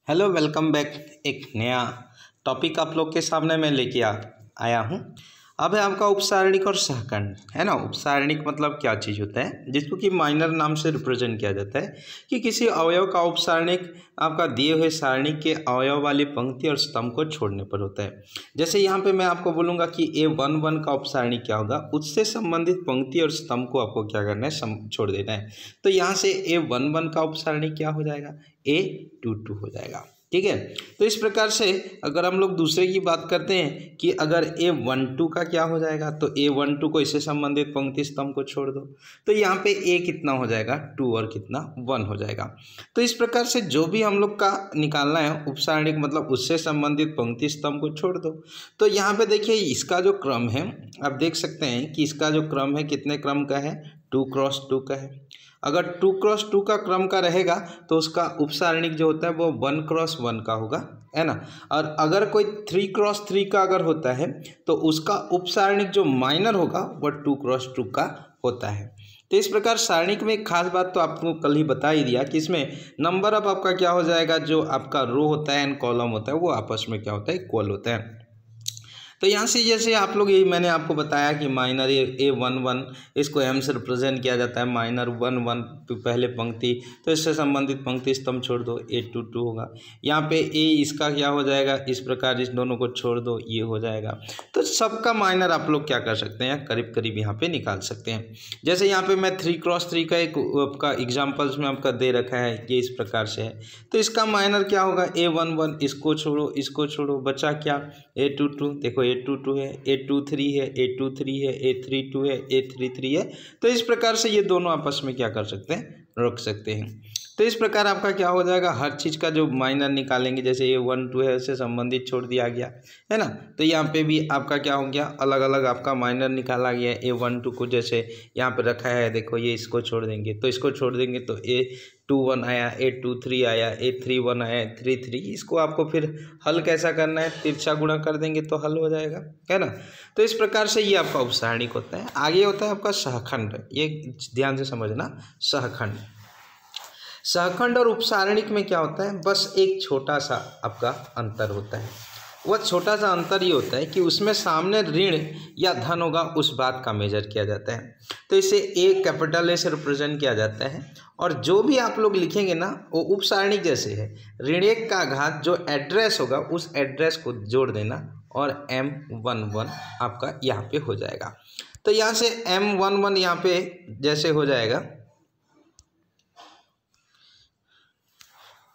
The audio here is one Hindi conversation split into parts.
Hello, welcome back. एक नया टॉपिक आप लोग के सामने मैं लेके आया हूँ। अब है आपका उपसारणिक और सहखंड, है ना। उपसारणिक मतलब क्या चीज़ होता है, जिसको कि माइनर नाम से रिप्रेजेंट किया जाता है कि किसी अवयव का उपसारणिक आपका दिए हुए सारणी के अवयव वाली पंक्ति और स्तंभ को छोड़ने पर होता है। जैसे यहाँ पे मैं आपको बोलूँगा कि A11 का उपसारणिक क्या होगा, उससे संबंधित पंक्ति और स्तंभ को आपको क्या करना है, छोड़ देना है। तो यहाँ से A11 का उपसारणिक क्या हो जाएगा, A22 हो जाएगा। ठीक है। तो इस प्रकार से अगर हम लोग दूसरे की बात करते हैं कि अगर A12 का क्या हो जाएगा, तो A12 को इससे संबंधित पंक्ति स्तंभ को छोड़ दो, तो यहाँ पे A कितना हो जाएगा, 2 और कितना 1 हो जाएगा। तो इस प्रकार से जो भी हम लोग का निकालना है उपसारणिक मतलब उससे संबंधित पंक्ति स्तंभ को छोड़ दो। तो यहाँ पे देखिए इसका जो क्रम है, आप देख सकते हैं कि इसका जो क्रम है कितने क्रम का है, 2x2 का है। अगर 2x2 का क्रम का रहेगा तो उसका उपसारणिक जो होता है वो 1x1 का होगा, है ना। और अगर कोई 3x3 का अगर होता है तो उसका उपसारणिक जो माइनर होगा वो 2x2 का होता है। तो इस प्रकार सारणिक में एक खास बात तो आपको कल ही बता ही दिया कि इसमें नंबर ऑफ आपका क्या हो जाएगा, जो आपका रो होता है एंड कॉलम होता है वो आपस में क्या होता है, इक्वल होता है। तो यहाँ से जैसे आप लोग यही मैंने आपको बताया कि माइनर A11 इसको M से रिप्रेजेंट किया जाता है, माइनर 1 पहले पंक्ति, तो इससे संबंधित पंक्ति स्तंभ छोड़ दो, A22 होगा। यहाँ पे A इसका क्या हो जाएगा, इस प्रकार इस दोनों को छोड़ दो, ये हो जाएगा। तो सबका माइनर आप लोग क्या कर सकते हैं, करीब करीब यहाँ पे निकाल सकते हैं। जैसे यहाँ पे मैं 3x3 का एक आपका एग्जाम्पल्स में आपका दे रखा है, ये इस प्रकार से है। तो इसका माइनर क्या होगा, A11, इसको छोड़ो, बचा क्या, A22। देखो A22 है, A23 है, A23 है, A32 है, A33 है। तो इस प्रकार से ये दोनों आपस में क्या कर सकते हैं, रख सकते हैं। तो इस प्रकार आपका क्या हो जाएगा, हर चीज़ का जो माइनर निकालेंगे, जैसे A12 है उससे संबंधित छोड़ दिया गया, है ना। तो यहाँ पे भी आपका क्या हो गया, अलग अलग आपका माइनर निकाला गया है। A12 को जैसे यहाँ पे रखा है, देखो ये इसको छोड़ देंगे, तो इसको छोड़ देंगे तो A21 आया, A23 आया, A31 आया, A33। इसको आपको फिर हल कैसा करना है, तिरछा गुणा कर देंगे तो हल हो जाएगा, है ना। तो इस प्रकार से ये आपका उपसारणिक होता है। आगे होता है आपका सहखंड, ये ध्यान से समझना। सहखंड और उपसारणिक में क्या होता है, बस एक छोटा सा आपका अंतर होता है। वह छोटा सा अंतर ये होता है कि उसमें सामने ऋण या धन होगा, उस बात का मेजर किया जाता है। तो इसे A से रिप्रेजेंट किया जाता है। और जो भी आप लोग लिखेंगे ना वो उपसारणिक जैसे है, ऋण 1 का घात जो एड्रेस होगा उस एड्रेस को जोड़ देना और M11 आपका यहाँ पे हो जाएगा। तो यहाँ से M11 यहाँ पे जैसे हो जाएगा,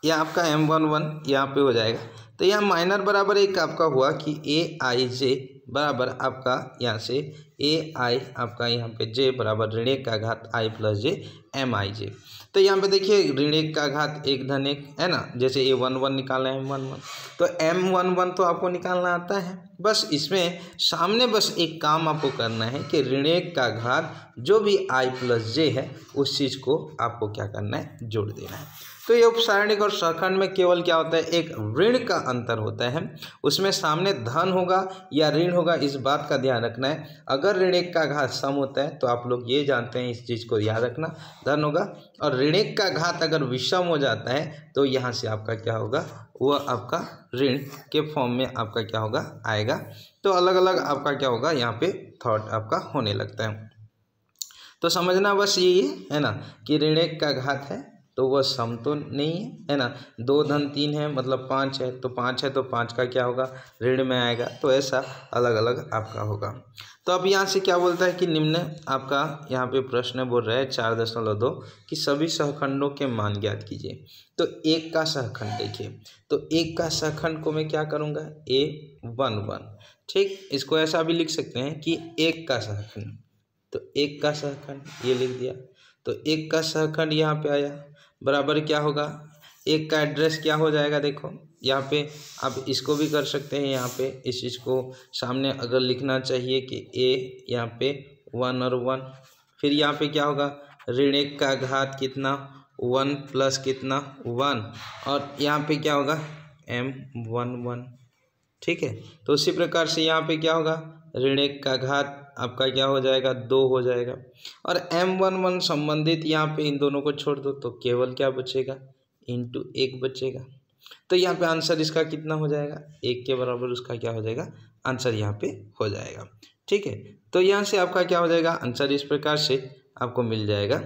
यह आपका M11 यहाँ पे हो जाएगा। तो यहाँ माइनर बराबर एक आपका हुआ कि AIJ बराबर आपका यहाँ से AI आपका यहाँ पे J बराबर ऋण 1 का घात I प्लस J MIJ। तो यहाँ पे देखिए ऋण 1 का घात 1 धन 1, है ना। जैसे A11 निकालना है M11, तो M11 तो आपको निकालना आता है। बस इसमें सामने बस एक काम आपको करना है कि ऋण 1 का घात जो भी I प्लस J है उस चीज़ को आपको क्या करना है, जोड़ देना है। तो ये उपसारणिक और सहखंड में केवल क्या होता है, एक ऋण का अंतर होता है। उसमें सामने धन होगा या ऋण होगा, इस बात का ध्यान रखना है। अगर ऋण 1 का घात सम होता है तो आप लोग ये जानते हैं, इस चीज़ को याद रखना, धन होगा। और ऋण 1 का घात अगर विषम हो जाता है तो यहाँ से आपका क्या होगा, वह आपका ऋण के फॉर्म में आपका क्या होगा, आएगा। तो अलग अलग आपका क्या होगा, यहाँ पे थॉट आपका होने लगता है। तो समझना बस यही है ना, कि ऋण 1 का घात है तो वह सम तो नहीं है ना। 2 धन 3 है मतलब 5 है, तो 5 है तो 5 का क्या होगा, ऋण में आएगा। तो ऐसा अलग अलग आपका होगा। तो अब यहाँ से क्या बोलता है कि निम्न आपका यहाँ पे प्रश्न बोल रहा है 4.2 कि सभी सहखंडों के मान ज्ञात कीजिए। तो 1 का सहखंड देखिए, तो 1 का सहखंड को मैं क्या करूँगा, A11। ठीक, इसको ऐसा भी लिख सकते हैं कि 1 का सहखंड, तो 1 का सहखंड ये लिख दिया। तो 1 का सहखंड यहाँ पे आया बराबर क्या होगा, 1 का एड्रेस क्या हो जाएगा, देखो यहाँ पे आप इसको भी कर सकते हैं। यहाँ पे इस चीज़ को सामने अगर लिखना चाहिए कि A यहाँ पे 1 और 1, फिर यहाँ पे क्या होगा, ऋण 1 का घात कितना, 1 प्लस कितना 1, और यहाँ पे क्या होगा M11। ठीक है। तो उसी प्रकार से यहाँ पे क्या होगा, ऋण 1 का घात आपका क्या हो जाएगा, 2 हो जाएगा। और M11 संबंधित यहाँ पे इन दोनों को छोड़ दो तो केवल क्या बचेगा, इंटू 1 बचेगा। तो यहाँ पे आंसर इसका कितना हो जाएगा, 1 के बराबर उसका क्या हो जाएगा, आंसर यहाँ पे हो जाएगा। ठीक है, तो यहाँ से आपका क्या हो जाएगा, आंसर इस प्रकार से आपको मिल जाएगा।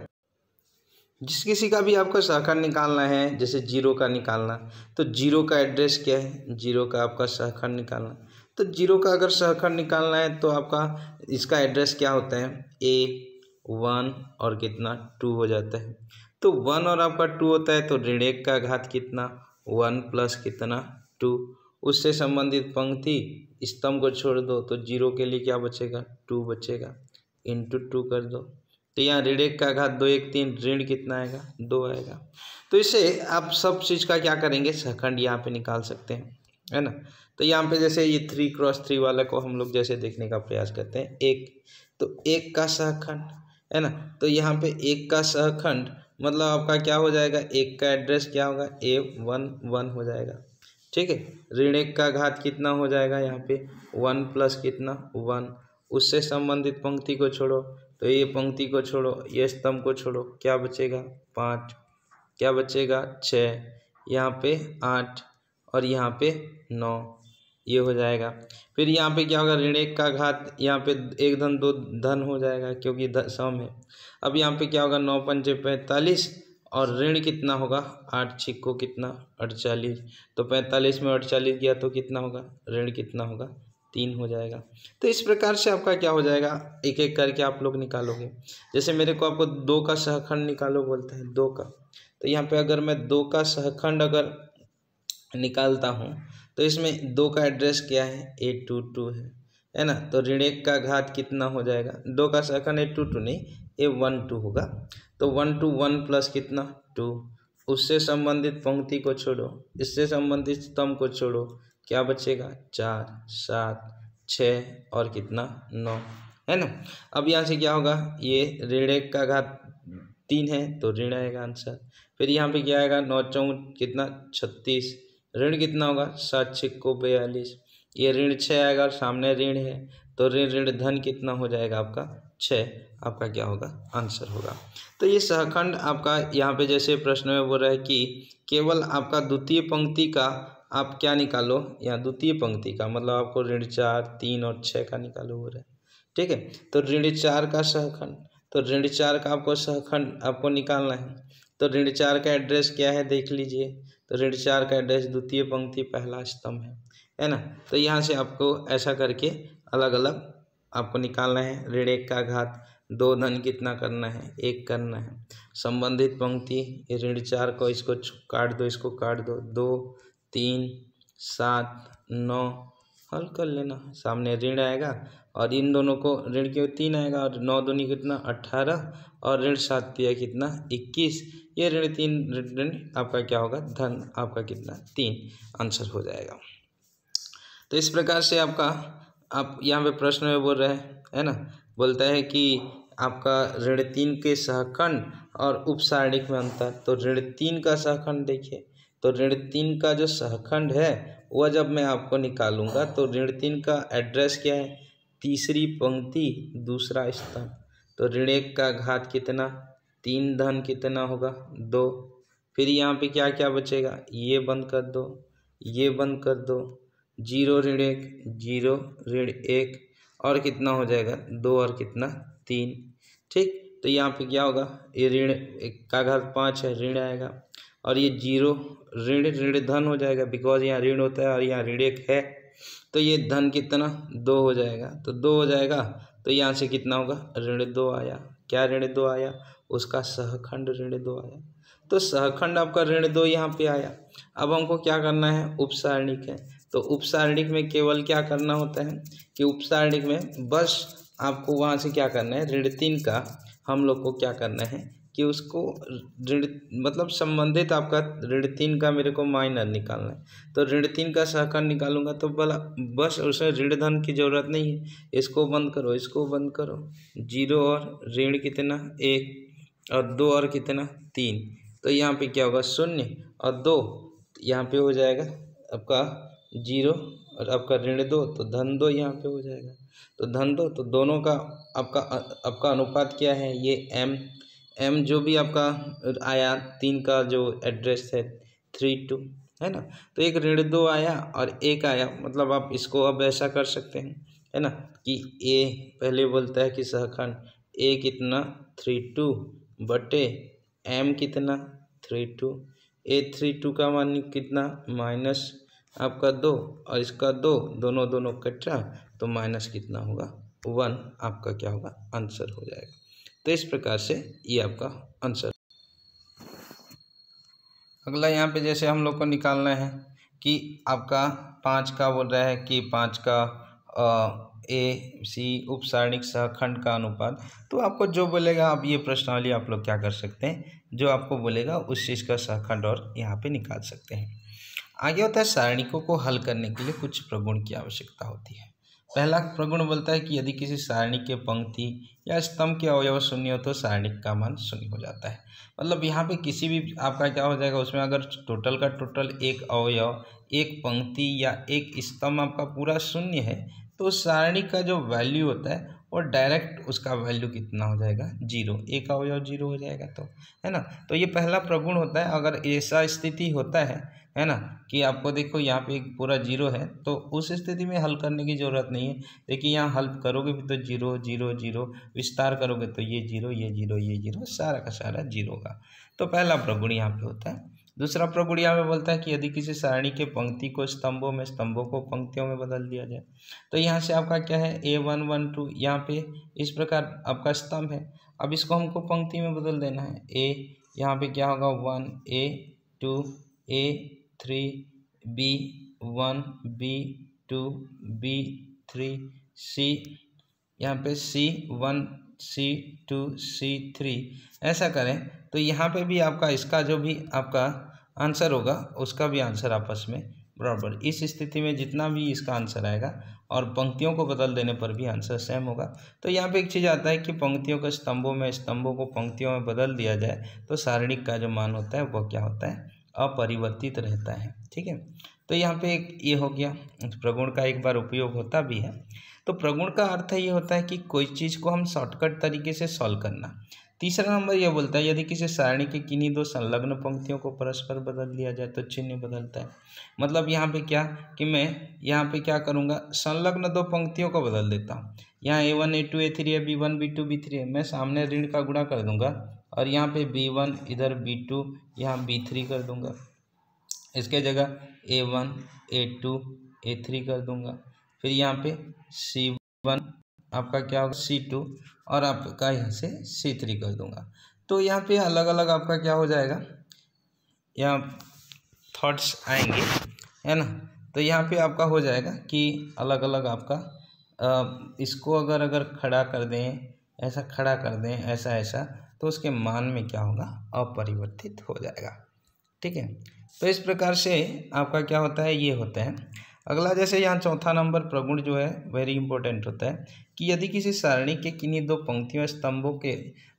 जिस किसी का भी आपको सहखंड निकालना है, जैसे 0 का निकालना, तो 0 का एड्रेस क्या है, 0 का आपका सहखंड निकालना, तो 0 का अगर सहखंड निकालना है तो आपका इसका एड्रेस क्या होता है, A1 और कितना 2 हो जाता है। तो 1 और आपका 2 होता है, तो ऋण 1 का घात कितना, 1 प्लस कितना 2, उससे संबंधित पंक्ति स्तंभ को छोड़ दो, तो 0 के लिए क्या बचेगा, 2 बचेगा, इंटू 2 कर दो, तो यहाँ ऋण 1 का घात 2 1 3, ऋण कितना आएगा, 2 आएगा। तो इससे आप सब चीज़ का क्या करेंगे, सहखंड यहाँ पे निकाल सकते हैं, है ना। तो यहाँ पे जैसे ये 3x3 वाला को हम लोग जैसे देखने का प्रयास करते हैं, 1, तो 1 का सहखंड, है ना। तो यहाँ पे 1 का सहखंड मतलब आपका क्या हो जाएगा, 1 का एड्रेस क्या होगा, A11 हो जाएगा। ठीक है, ऋण 1 का घात कितना हो जाएगा, यहाँ पे 1 प्लस कितना 1, उससे संबंधित पंक्ति को छोड़ो, तो ये पंक्ति को छोड़ो, ये स्तंभ को छोड़ो, क्या बचेगा 5, क्या बचेगा 6, यहाँ पे 8 और यहाँ पे 9, ये हो जाएगा। फिर यहाँ पे क्या होगा, ऋण 1 का घात, यहाँ पे 1 धन 2 धन हो जाएगा क्योंकि सम है। अब यहाँ पे क्या होगा, 9 पंचे 45 और ऋण कितना होगा, 8 छिक्को कितना 48, तो 45 में 48 गया तो कितना होगा, ऋण कितना होगा 3 हो जाएगा। तो इस प्रकार से आपका क्या हो जाएगा, एक एक करके आप लोग निकालोगे। जैसे मेरे को आपको 2 का सहखंड निकालो बोलता है, 2 का, तो यहाँ पे अगर मैं 2 का सहखंड अगर निकालता हूँ तो इसमें 2 का एड्रेस क्या है, A22 है ना। तो ऋण 1 का घात कितना हो जाएगा, 2 का सहखंड A22 नहीं, A12 होगा, तो 1 2 1 प्लस कितना 2, उससे संबंधित पंक्ति को छोड़ो, इससे संबंधित स्तंभ को छोड़ो, क्या बचेगा 4 7 6 और कितना 9, है ना। अब यहाँ से क्या होगा, ये ऋण 1 का घात 3 है तो ऋण आएगा आंसर। फिर यहाँ पे क्या आएगा, 9 4 कितना 36, ऋण कितना होगा 7 छिक्को 42, ये ऋण 6 आएगा और सामने ऋण है, तो ऋण ऋण धन कितना हो जाएगा आपका 6, आपका क्या होगा आंसर होगा। तो ये सहखंड आपका यहाँ पे जैसे प्रश्न में बोल रहा है कि केवल आपका द्वितीय पंक्ति का आप क्या निकालो, यहाँ द्वितीय पंक्ति का मतलब आपको ऋण 4 3 और 6 का निकालो हो रहा है। ठीक है, तो ऋण 4 का सहखंड, तो ऋण 4 का आपको सहखंड आपको निकालना है, तो ऋण 4 का एड्रेस क्या है देख लीजिए, तो ऋण 4 का एड्रेस द्वितीय पंक्ति पहला स्तंभ है ना। तो यहाँ से आपको ऐसा करके अलग अलग आपको निकालना है। ऋण 1 का घात 2 धन कितना करना है, 1 करना है, संबंधित पंक्ति ऋण 4 को इसको काट दो, इसको काट दो, 2 3 7 9 हल कर लेना, सामने ऋण आएगा और इन दोनों को ऋण क्यों 3 आएगा और 9 दूनी कितना 18 और ऋण 7 दिया कितना 21, ये ऋण 3 ऋण आपका क्या होगा धन आपका कितना 3, आंसर हो जाएगा। तो इस प्रकार से आपका आप यहाँ पे प्रश्न में बोल रहे हैं, है ना, बोलता है कि आपका ऋण 3 के सहखंड और उपसारणिक में अंतर। तो ऋण 3 का सहखंड देखिए, तो ऋण 3 का जो सहखंड है वह जब मैं आपको निकालूंगा तो ऋण 3 का एड्रेस क्या है, तीसरी पंक्ति दूसरा स्तंभ, तो ऋण 1 का घात कितना 3 धन कितना होगा 2, फिर यहाँ पे क्या क्या बचेगा, ये बंद कर दो, ये बंद कर दो, 0 ऋण 1 0 ऋण 1 और कितना हो जाएगा 2 और कितना 3। ठीक, तो यहाँ पे क्या होगा, ये ऋण 1 का घात 5 है, ऋण आएगा और ये 0 ऋण ऋण धन हो जाएगा, बिकॉज यहाँ ऋण होता है और यहाँ ऋण 1 है, तो ये धन कितना 2 हो जाएगा, तो 2 हो जाएगा, तो यहाँ से कितना होगा ऋण 2 आया, क्या ऋण 2 आया, उसका सहखंड ऋण 2 आया, तो सहखंड आपका ऋण 2 यहाँ पे आया। अब हमको क्या करना है, उपसारणिक है, तो उपसारणिक में केवल क्या करना होता है कि उपसारणिक में बस आपको वहाँ से क्या करना है, ऋण 3 का हम लोग को क्या करना है कि उसको ऋण मतलब संबंधित आपका ऋण 3 का मेरे को माइनर निकालना है, तो ऋण 3 का सहखंड निकालूंगा तो बोला बस उसमें ऋण धन की जरूरत नहीं है, इसको बंद करो, इसको बंद करो, 0 और ऋण कितना 1 और 2 और कितना 3, तो यहाँ पे क्या होगा 0 और 2, यहाँ पे हो जाएगा आपका 0 और आपका ऋण 2, तो धन 2 यहाँ पे हो जाएगा, तो धन 2, तो दोनों का आपका अनुपात क्या है, ये m जो भी आपका आया 3 का जो एड्रेस है 3 2, है ना। तो एक ऋण 2 आया और 1 आया, मतलब आप इसको अब ऐसा कर सकते हैं, है ना, कि ए पहले बोलता है कि सहखंड ए कितना 3/2 बटे एम कितना 3/2, A32 का मान कितना माइनस आपका 2 और इसका 2, दोनों दोनों कट रहा तो माइनस कितना होगा 1, आपका क्या होगा आंसर हो जाएगा। तो इस प्रकार से ये आपका आंसर। अगला यहाँ पे जैसे हम लोग को निकालना है कि आपका 5 का बोल रहा है कि 5 का ए सी उप सारणिक सहखंड का अनुपात। तो आपको जो बोलेगा आप ये प्रश्नावली आप लोग क्या कर सकते हैं, जो आपको बोलेगा उस चीज़ का सहखंड और यहाँ पे निकाल सकते हैं। आगे होता है सारणिकों को हल करने के लिए कुछ प्रगुण की आवश्यकता होती है। पहला प्रगुण बोलता है कि यदि किसी सारणी के पंक्ति या स्तंभ के अवयव शून्य हो तो सारणिक का मान शून्य हो जाता है। मतलब यहाँ पे किसी भी आपका क्या हो जाएगा, उसमें अगर टोटल का टोटल एक अवयव, एक पंक्ति या एक स्तंभ आपका पूरा शून्य है तो सारणी का जो वैल्यू होता है और डायरेक्ट उसका वैल्यू कितना हो जाएगा 0, एक अवयव 0 हो जाएगा, तो है ना। तो ये पहला प्रगुण होता है। अगर ऐसा स्थिति होता है ना, कि आपको देखो यहाँ पे एक पूरा 0 है तो उस स्थिति में हल करने की ज़रूरत नहीं है। देखिए यहाँ हल करोगे भी तो 0 0 0, विस्तार करोगे तो ये 0 ये 0 ये 0, सारा का सारा 0 होगा। तो पहला प्रगुण यहाँ पे होता है। दूसरा प्रगुण यहाँ पे बोलता है कि यदि किसी सारणी के पंक्ति को स्तंभों में, स्तंभों को पंक्तियों में बदल दिया जाए तो यहाँ से आपका क्या है A1 1 2, यहाँ पे इस प्रकार आपका स्तंभ है। अब इसको हमको पंक्ति में बदल देना है। ए यहाँ पे क्या होगा 1 A2 A3 B1 B2 B3 C, यहाँ पे C1 C2 C3 ऐसा करें तो यहाँ पे भी आपका इसका जो भी आपका आंसर होगा उसका भी आंसर आपस में बराबर। इस स्थिति में जितना भी इसका आंसर आएगा और पंक्तियों को बदल देने पर भी आंसर सेम होगा। तो यहाँ पे एक चीज़ आता है कि पंक्तियों को स्तंभों में, स्तंभों को पंक्तियों में बदल दिया जाए तो सारणिक का जो मान होता है वो क्या होता है अपरिवर्तित रहता है। ठीक है, तो यहाँ पे एक ये हो गया। प्रगुण का एक बार उपयोग होता भी है। तो प्रगुण का अर्थ ये होता है कि कोई चीज़ को हम शॉर्टकट तरीके से सॉल्व करना। तीसरा नंबर यह बोलता है यदि किसी सारणी के किन्हीं दो संलग्न पंक्तियों को परस्पर बदल दिया जाए तो चिन्ह बदलता है। मतलब यहाँ पे क्या कि मैं यहाँ पे क्या करूँगा, संलग्न दो पंक्तियों को बदल देता हूँ। यहाँ A1 A2 A3 है, B1 B2 B3 है, मैं सामने ऋण का गुणा कर दूंगा और यहाँ पे B1 इधर B2 यहाँ B3 कर दूंगा। इसके जगह A1 A2 A3 कर दूंगा। फिर यहाँ पे C1 आपका क्या होगा C2 और आपका यहाँ से C3 कर दूंगा। तो यहाँ पे अलग अलग आपका क्या हो जाएगा, यहाँ थॉट्स आएंगे, है ना। तो यहाँ पे आपका हो जाएगा कि अलग अलग आपका इसको अगर खड़ा कर दें, ऐसा खड़ा कर दें, ऐसा ऐसा, तो उसके मान में क्या होगा अपरिवर्तित हो जाएगा। ठीक है, तो इस प्रकार से आपका क्या होता है ये होता है। अगला जैसे यहाँ चौथा नंबर प्रगुण जो है वेरी इंपॉर्टेंट होता है कि यदि किसी सारणी के किन्हीं दो पंक्तियों स्तंभों के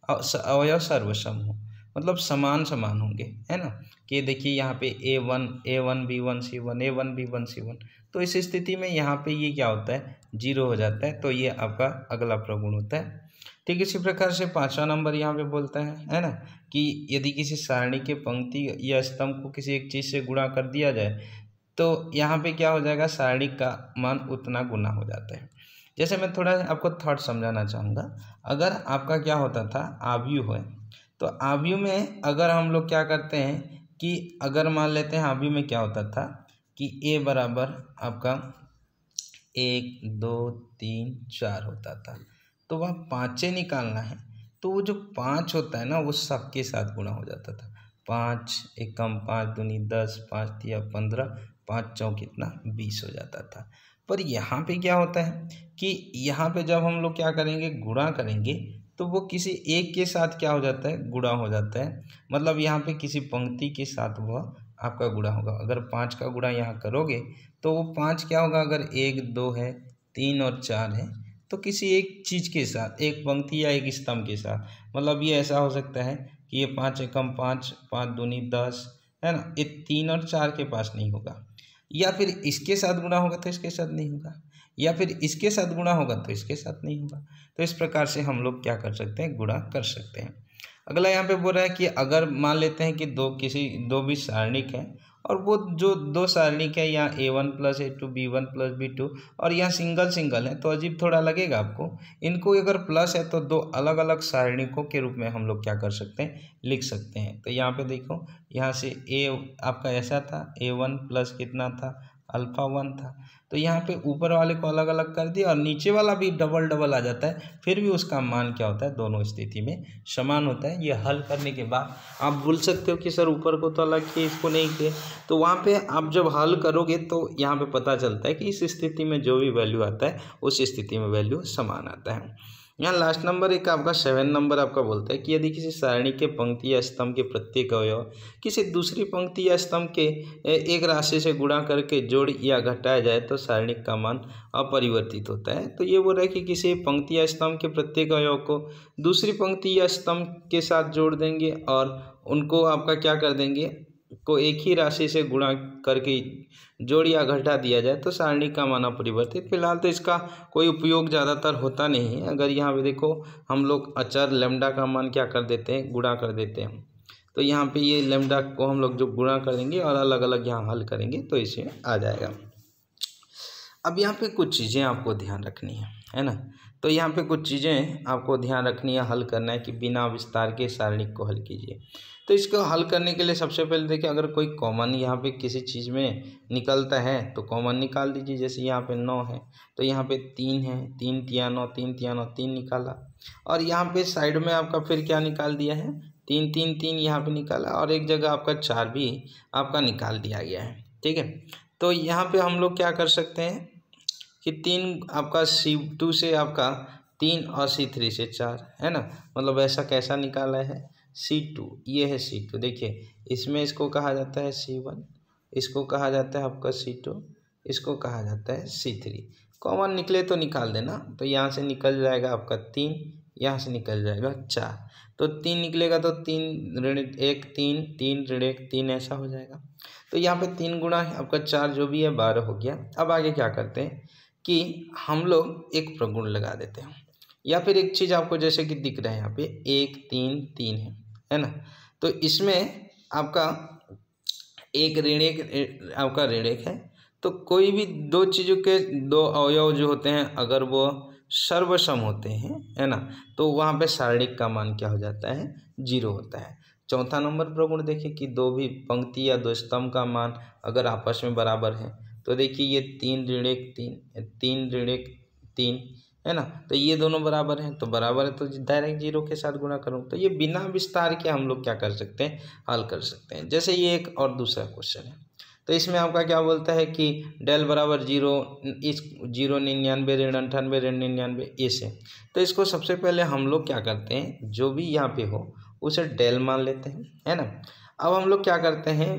अवयव सर्वसम हो, मतलब समान समान होंगे, है ना। कि देखिए यहाँ पे A1 B1 C1 A1 B1 C1, तो इस स्थिति में यहाँ पे ये क्या होता है 0 हो जाता है। तो ये आपका अगला प्रगुण होता है। ठीक इसी प्रकार से पांचवा नंबर यहाँ पे बोलता है ना, कि यदि किसी सारणी के पंक्ति या स्तंभ को किसी एक चीज़ से गुणा कर दिया जाए तो यहाँ पे क्या हो जाएगा सारणी का मान उतना गुना हो जाता है। जैसे मैं थोड़ा आपको थॉट समझाना चाहूँगा। अगर आपका क्या होता था आव्यूह है, तो आव्यूह में अगर हम लोग क्या करते हैं कि अगर मान लेते हैं आव्यूह में क्या होता था कि A बराबर आपका 1 2 3 4 होता था, तो वह पाँचें निकालना है तो वो जो 5 होता है ना वो सबके साथ गुणा हो जाता था। 5 एकम 5 दूनी 10, 5 तिया 15, 5 चौक कितना 20 हो जाता था। पर यहाँ पे क्या होता है कि यहाँ पे जब हम लोग क्या करेंगे गुणा करेंगे तो वो किसी एक के साथ क्या हो जाता है गुणा हो जाता है। मतलब यहाँ पे किसी पंक्ति के साथ वह आपका गुणा होगा। अगर 5 का गुणा यहाँ करोगे तो वो 5 क्या होगा, अगर 1 2 है 3 और 4 है तो किसी एक चीज़ के साथ, एक पंक्ति या एक स्तंभ के साथ, मतलब ये ऐसा हो सकता है कि ये 5 एकम 5, 5 दूनी 10, है ना। ये 3 और 4 के पास नहीं होगा, या फिर इसके साथ गुणा होगा तो इसके साथ नहीं होगा, या फिर इसके साथ गुणा होगा तो इसके साथ नहीं होगा। तो इस प्रकार से हम लोग क्या कर सकते हैं गुणा कर सकते हैं। अगला यहाँ पे बोल रहा है कि अगर मान लेते हैं कि दो भी सारणिक हैं और वो जो दो सारणिक है, यहाँ A1 + A2 B1 + B2 और यहाँ सिंगल सिंगल है तो अजीब थोड़ा लगेगा आपको। इनको अगर प्लस है तो दो अलग अलग सारणिकों के रूप में हम लोग क्या कर सकते हैं, लिख सकते हैं। तो यहाँ पे देखो, यहाँ से A आपका ऐसा था, A1 प्लस कितना था, अल्फा 1 था। तो यहाँ पे ऊपर वाले को अलग अलग कर दिया और नीचे वाला भी डबल डबल आ जाता है, फिर भी उसका मान क्या होता है, दोनों स्थिति में समान होता है। ये हल करने के बाद आप बोल सकते हो कि सर ऊपर को तो अलग किए, इसको नहीं किए। तो वहाँ पे आप जब हल करोगे तो यहाँ पे पता चलता है कि इस स्थिति में जो भी वैल्यू आता है उस स्थिति में वैल्यू समान आता है। यहाँ लास्ट नंबर एक आपका 7 नंबर आपका बोलता है कि यदि किसी सारणी के पंक्ति या स्तंभ के प्रत्येक अवयव किसी दूसरी पंक्ति या स्तंभ के एक राशि से गुणा करके जोड़ या घटाया जाए तो सारणी का मान अपरिवर्तित होता है। तो ये बोल रहा है कि किसी पंक्ति या स्तंभ के प्रत्येक अवयव को दूसरी पंक्ति या स्तंभ के साथ जोड़ देंगे और उनको आपका क्या कर देंगे, को एक ही राशि से गुणा करके जोड़ या घटा दिया जाए तो सारणी का मान अपरिवर्तित। फिलहाल तो इसका कोई उपयोग ज़्यादातर होता नहीं है। अगर यहाँ पे देखो हम लोग अचर लैम्डा का मान क्या कर देते हैं, गुणा कर देते हैं। तो यहाँ पे ये लैम्डा को हम लोग जो गुणा करेंगे और अलग अलग यहाँ हल करेंगे तो इसे आ जाएगा। अब यहाँ पे कुछ चीज़ें आपको ध्यान रखनी है ना। तो यहाँ पे कुछ चीज़ें आपको ध्यान रखनी है, हल करना है कि बिना विस्तार के सारणिक को हल कीजिए। तो इसको हल करने के लिए सबसे पहले देखिए, अगर कोई कॉमन यहाँ पे किसी चीज़ में निकलता है तो कॉमन निकाल दीजिए। जैसे यहाँ पे 9 है तो यहाँ पे 3 है, 3 तिया 9, 3 तिया 9, 3 निकाला। और यहाँ पे साइड में आपका फिर क्या निकाल दिया है, 3 3 3 यहाँ पे निकाला और एक जगह आपका 4 भी आपका निकाल दिया गया है। ठीक है, तो यहाँ पे हम लोग क्या कर सकते हैं कि 3 आपका C2 से आपका 3 और C3 से 4 है ना। मतलब ऐसा कैसा निकाला है, C2, ये है C2। देखिए इसमें इसको कहा जाता है C1, इसको कहा जाता है आपका C2, इसको कहा जाता है C3। कॉमन निकले तो निकाल देना। तो यहाँ से निकल जाएगा आपका 3, यहाँ से निकल जाएगा 4। तो 3 निकलेगा तो 3 ऋण 1 3, 3 ऋण 1 3 ऐसा हो जाएगा। तो यहाँ पे 3 गुणा है आपका 4 जो भी है 12 हो गया। अब आगे क्या करते हैं कि हम लोग एक प्रगुण लगा देते हैं, या फिर एक चीज़ आपको जैसे कि दिख रहा है यहाँ पे 1 3 3 है ना। तो इसमें आपका एक ऋण 1 आपका ऋण 1 है। तो कोई भी दो चीज़ों के दो अवयव जो होते हैं अगर वो सर्वसम होते हैं है ना, तो वहाँ पे सारणिक का मान क्या हो जाता है, 0 होता है। चौथा नंबर प्रगुण देखिए कि दो भी पंक्ति या दो स्तंभ का मान अगर आपस में बराबर है। तो देखिए ये 3 ऋण 1 3, 3 ऋण 1 3 है ना। तो ये दोनों बराबर हैं, तो बराबर है तो डायरेक्ट 0 के साथ गुणा करूँ। तो ये बिना विस्तार के हम लोग क्या कर सकते हैं, हल कर सकते हैं। जैसे ये एक और दूसरा क्वेश्चन है, तो इसमें आपका क्या बोलता है कि डेल बराबर 0, इस 0 99 ऋण 98 ऋण 99 ऐसे। तो इसको सबसे पहले हम लोग क्या करते हैं, जो भी यहाँ पे हो उसे डेल मान लेते हैं है ना। अब हम लोग क्या करते हैं,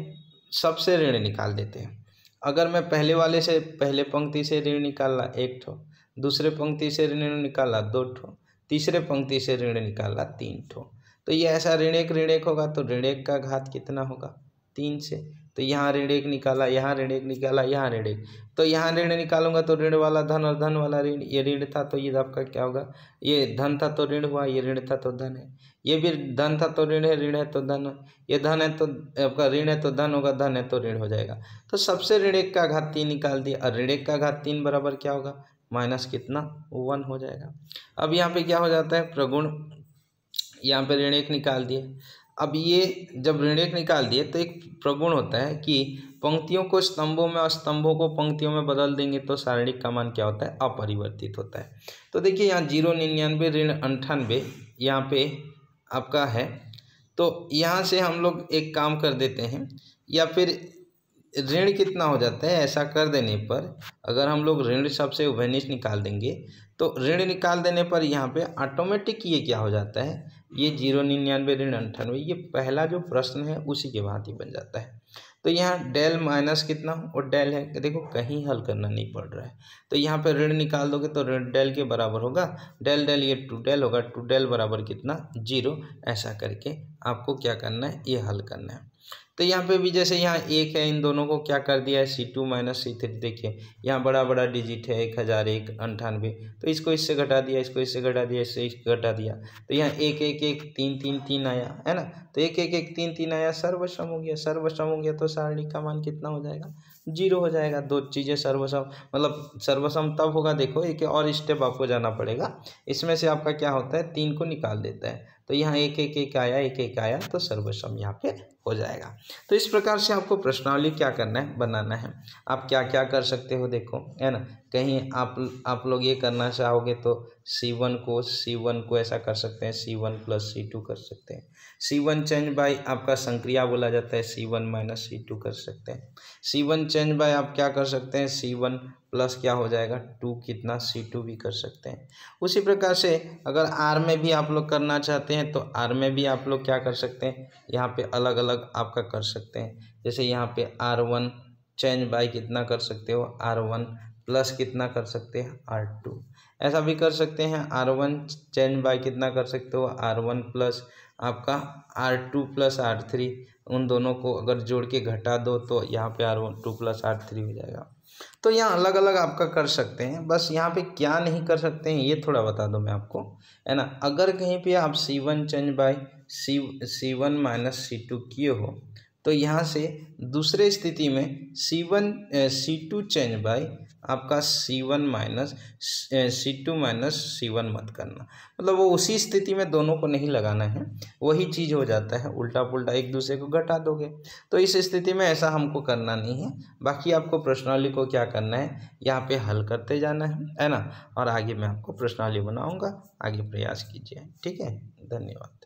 सबसे ऋण निकाल देते हैं। अगर मैं पहले वाले से पहले पंक्ति से ऋण निकाला 1 ठो, दूसरे पंक्ति से ऋण निकाला 2 ठो, तीसरे पंक्ति से ऋण निकाला 3 ठो। तो ये ऐसा ऋण 1 होगा तो ऋण 1 का घात कितना होगा, 3 से। तो यहाँ ऋण 1 निकाला, यहाँ ऋण 1 निकाला, यहाँ ऋण 1। तो यहाँ ऋण निकालूंगा तो ऋण वाला धन और धन वाला ऋण। ये ऋण था तो ये आपका क्या होगा, ये धन था तो ऋण हुआ, ये ऋण था तो धन है। ये भी धन था तो ऋण है, ऋण है तो धन है। ये धन है तो आपका ऋण है तो धन होगा, धन है तो ऋण हो जाएगा। तो सबसे ऋण 1 का घात 3 निकाल दिया और ऋण 1 का घात 3 बराबर क्या होगा, माइनस कितना, 1 हो जाएगा। अब यहाँ पे क्या हो जाता है, प्रगुण यहाँ पे ऋण 1 निकाल दिए। अब ये जब ऋण 1 निकाल दिए तो एक प्रगुण होता है कि पंक्तियों को स्तंभों में और स्तंभों को पंक्तियों में बदल देंगे तो सारणिक का मान क्या होता है, अपरिवर्तित होता है। तो देखिए यहाँ 0 99 ऋण 98 यहाँ पे आपका है। तो यहाँ से हम लोग एक काम कर देते हैं, या फिर ऋण कितना हो जाता है, ऐसा कर देने पर अगर हम लोग ऋण सबसे उभयनिष्ठ निकाल देंगे तो ऋण निकाल देने पर यहाँ पे ऑटोमेटिक ये क्या हो जाता है, ये 0 99 ऋण 98 ये पहला जो प्रश्न है उसी के भांति बन जाता है। तो यहाँ डेल माइनस कितना और डेल है, देखो कहीं हल करना नहीं पड़ रहा है। तो यहाँ पे ऋण निकाल दोगे तो ऋण डेल के बराबर होगा, डेल डेल ये 2 डेल होगा, 2 डेल बराबर कितना, 0। ऐसा करके आपको क्या करना है, ये हल करना है। तो यहाँ पे भी जैसे यहाँ 1 है, इन दोनों को क्या कर दिया है C2 माइनस C3। देखिए यहाँ बड़ा बड़ा डिजिट है 1001 98, तो इसको इससे घटा दिया, इसको इससे घटा दिया, इससे इसको घटा दिया, तो यहाँ 1 1 1 3 3 3 आया है ना। तो 1 1 1 3 3 आया, सर्वसम हो गया। सर्वसम हो गया तो सारणी का मान कितना हो जाएगा? 0 हो जाएगा। दो चीज़ें सर्वसम, मतलब सर्वसम तब होगा, देखो एक और स्टेप आपको जाना पड़ेगा। इसमें से आपका क्या होता है, 3 को निकाल देता है, तो यहाँ 1 1 1 आया, 1 1 आया, तो सर्वसम यहाँ पे हो जाएगा। तो इस प्रकार से आपको प्रश्नावली क्या करना है, बनाना है। आप क्या क्या कर सकते हो देखो, है ना। कहीं आप लोग ये करना चाहोगे तो C1 को ऐसा कर सकते हैं, C1 प्लस C2 कर सकते हैं। C1 चेंज बाय आपका संक्रिया बोला जाता है, C1 माइनस C2 कर सकते हैं। C1 चेंज बाय आप क्या कर सकते हैं, C1 प्लस क्या हो जाएगा 2 कितना C2 भी कर सकते हैं। उसी प्रकार से अगर R में भी आप लोग करना चाहते हैं तो R में भी आप लोग क्या कर सकते हैं, यहाँ पे अलग अलग आपका कर सकते हैं। जैसे यहाँ पे R1 चेंज बाय कितना कर सकते हो, R1 प्लस कितना कर सकते हैं, R2। ऐसा भी कर सकते हैं, R1 चेंज बाय कितना कर सकते हो, R1 प्लस आपका R2 प्लस R3। उन दोनों को अगर जोड़ के घटा दो तो यहाँ पे R2 प्लस R3 हो जाएगा। तो यहाँ अलग अलग आपका कर सकते हैं। बस यहाँ पे क्या नहीं कर सकते हैं ये थोड़ा बता दूं मैं आपको, है ना। अगर कहीं पे आप C1 change bye C1 minus C2 किए हो तो यहाँ से दूसरे स्थिति में C2 चेंज बाय आपका C1 minus C2 minus C1 मत करना, मतलब वो उसी स्थिति में दोनों को नहीं लगाना है, वही चीज़ हो जाता है, उल्टा पुल्टा एक दूसरे को घटा दोगे। तो इस स्थिति में ऐसा हमको करना नहीं है। बाकी आपको प्रश्नावली को क्या करना है, यहाँ पे हल करते जाना है ना। और आगे मैं आपको प्रश्नावली बनाऊँगा, आगे प्रयास कीजिए। ठीक है, धन्यवाद।